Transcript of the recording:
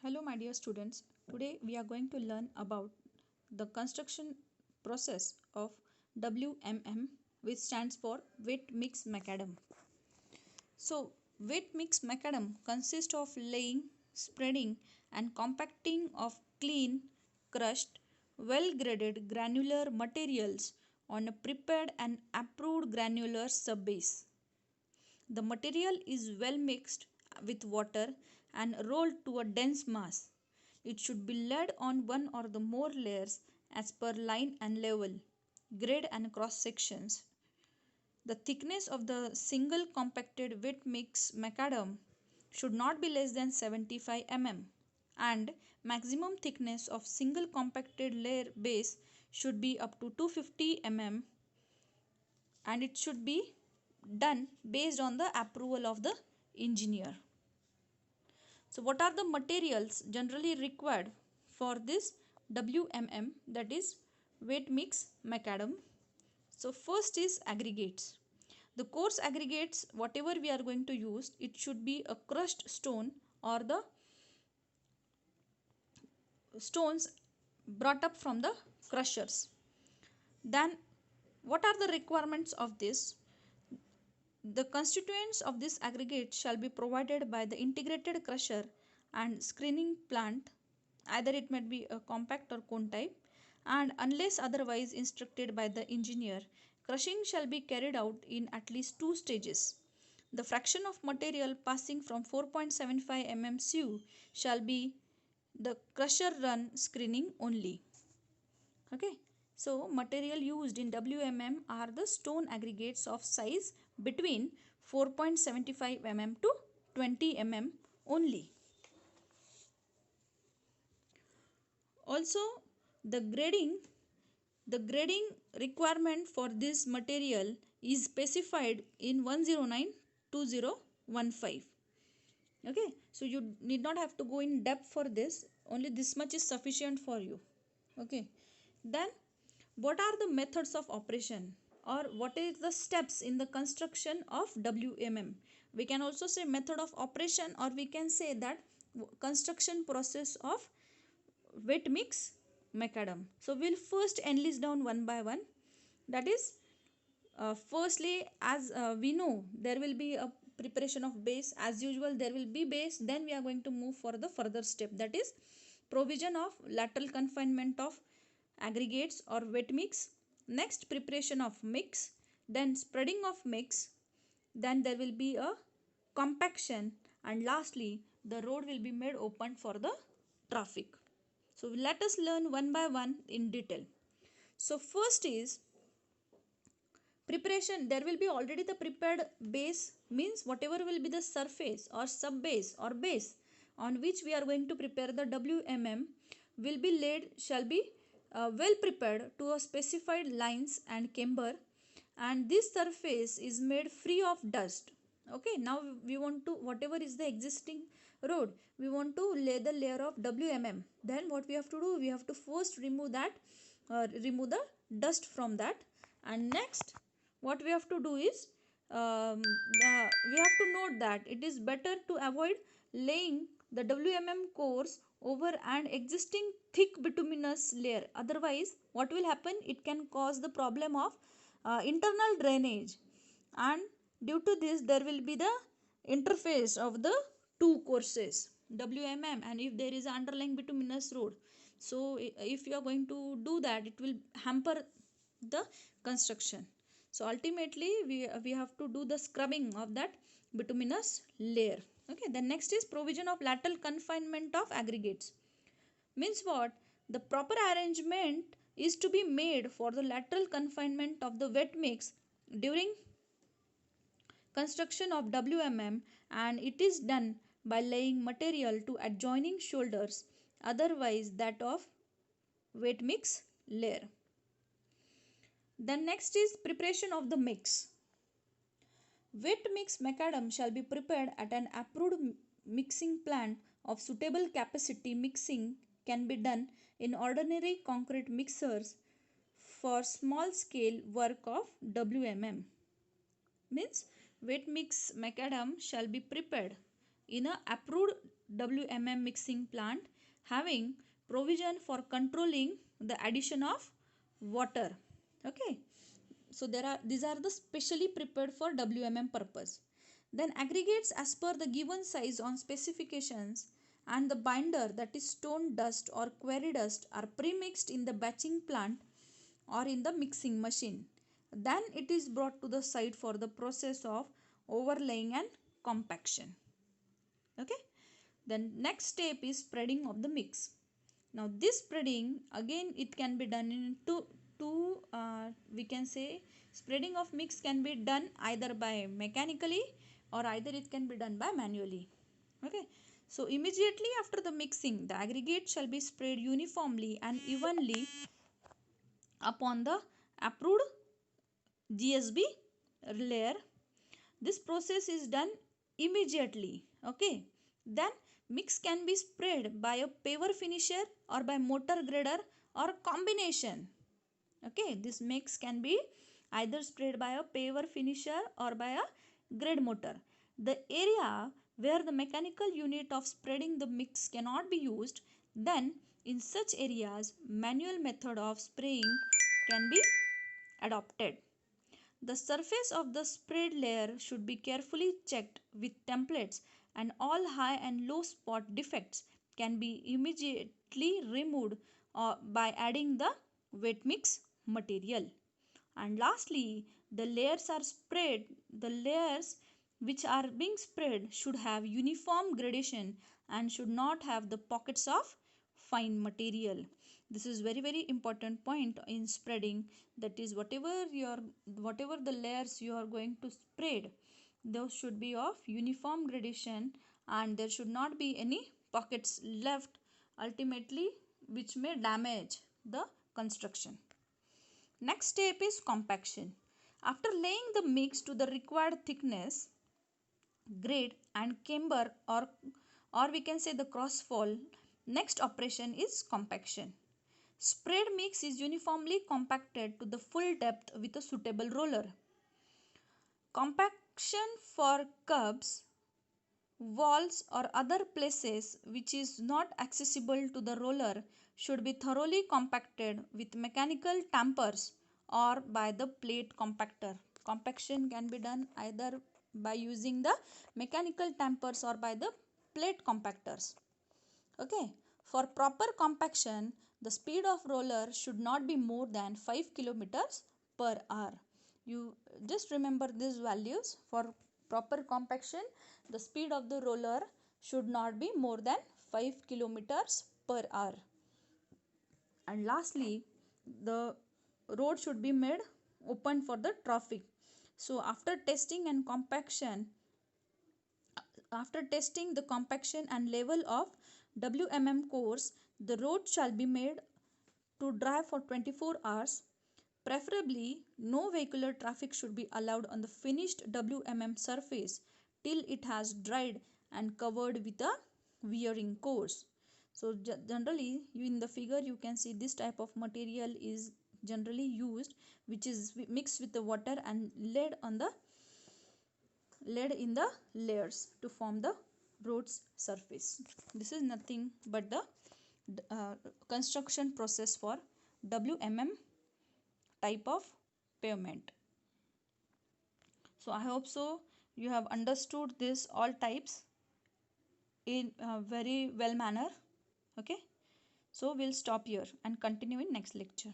Hello my dear students. Today we are going to learn about the construction process of WMM, which stands for wet mix macadam. So wet mix macadam consists of laying, spreading and compacting of clean, crushed, well graded granular materials on a prepared and approved granular subbase. The material is well mixed with water and rolled to a dense mass. It should be laid on one or the more layers as per line and level, grade and cross sections. The thickness of the single compacted wet mix macadam should not be less than 75 mm, and maximum thickness of single compacted layer base should be up to 250 mm, and it should be done based on the approval of the engineer. So what are the materials generally required for this WMM, that is wet mix macadam? So first is aggregates. The coarse aggregates, whatever we are going to use, it should be a crushed stone or the stones brought up from the crushers. Then what are the requirements of this? The constituents of this aggregate shall be provided by the integrated crusher and screening plant, either it might be a compact or cone type, and unless otherwise instructed by the engineer, crushing shall be carried out in at least two stages. The fraction of material passing from 4.75 mm sieve shall be the crusher run screening only. Okay, so material used in WMM are the stone aggregates of size between 4.75 mm to 20 mm only. Also, the grading requirement for this material is specified in 1092015. Okay, so you need not have to go in depth for this, only this much is sufficient for you. Okay, then what are the methods of operation, or what is the steps in the construction of WMM? We can also say method of operation, or we can say that construction process of wet mix macadam. So we'll first enlist down one by one. That is, firstly, as we know, there will be a preparation of base. As usual, there will be base, then we are going to move for the further step, that is provision of lateral confinement of aggregates or wet mix. Next, preparation of mix, then spreading of mix, then there will be a compaction, and lastly the road will be made open for the traffic. So let us learn one by one in detail. So first is preparation. There will be already the prepared base, means whatever will be the surface or sub base or base on which we are going to prepare the WMM will be laid, shall be well prepared to a specified lines and camber, and this surface is made free of dust. Okay, now we want to, whatever is the existing road, we want to lay the layer of WMM. Then what we have to do, we have to first remove that, remove the dust from that, and next what we have to do is, we have to note that it is better to avoid laying the WMM cores over an existing thick bituminous layer. Otherwise what will happen, it can cause the problem of internal drainage, and due to this there will be the interface of the two courses WMM, and if there is an underlying bituminous road, so if you are going to do that, it will hamper the construction. So ultimately we have to do the scrubbing of that bituminous layer. Okay, the next is provision of lateral confinement of aggregates. Means what? The proper arrangement is to be made for the lateral confinement of the wet mix during construction of WMM, and it is done by laying material to adjoining shoulders, otherwise that of wet mix layer. Then next is preparation of the mix. Wet mix macadam shall be prepared at an approved mixing plant of suitable capacity. Mixing can be done in ordinary concrete mixers for small scale work of WMM. Means wet mix macadam shall be prepared in a approved WMM mixing plant having provision for controlling the addition of water. Okay, so these are the specially prepared for WMM purpose. Then aggregates as per the given size on specifications and the binder, that is stone dust or quarry dust, are pre-mixed in the batching plant or in the mixing machine. Then it is brought to the site for the process of overlaying and compaction. Okay, then next step is spreading of the mix. Now this spreading again it can be done in two we can say spreading of mix can be done either by mechanically or either it can be done by manually. Okay, so immediately after the mixing, the aggregate shall be spread uniformly and evenly upon the approved GSB layer. This process is done immediately. Okay, then mix can be sprayed by a paver finisher or by motor grader or combination. Okay, this mix can be either sprayed by a paver finisher or by a grade motor. The area where the mechanical unit of spreading the mix cannot be used, then in such areas manual method of spraying can be adopted. The surface of the spread layer should be carefully checked with templates, and all high and low spot defects can be immediately removed by adding the wet mix material. And lastly, the layers which are being spread should have uniform gradation and should not have the pockets of fine material. This is very important point in spreading, that is whatever the layers you are going to spread, those should be of uniform gradation and there should not be any pockets left ultimately which may damage the construction. Next step is compaction. After laying the mix to the required thickness, grade and camber, or we can say the cross fall, next operation is compaction. Spread mix is uniformly compacted to the full depth with a suitable roller. Compaction for curbs, walls or other places which is not accessible to the roller should be thoroughly compacted with mechanical tampers or by the plate compactor. Compaction can be done either by using the mechanical tampers or by the plate compactors. Okay, for proper compaction, the speed of roller should not be more than 5 kilometers per hour. You just remember these values. For proper compaction, the speed of the roller should not be more than 5 kilometers per hour. And lastly, the road should be made open for the traffic. So after testing the compaction and level of WMM course, the road shall be made to drive for 24 hours. Preferably, no vehicular traffic should be allowed on the finished WMM surface till it has dried and covered with a wearing course. So generally, in the figure you can see this type of material is generally used, which is mixed with the water and laid in the layers to form the road's surface. This is nothing but the construction process for WMM type of pavement. So I hope so you have understood this all types in a very well manner. Okay, so we'll stop here and continue in next lecture.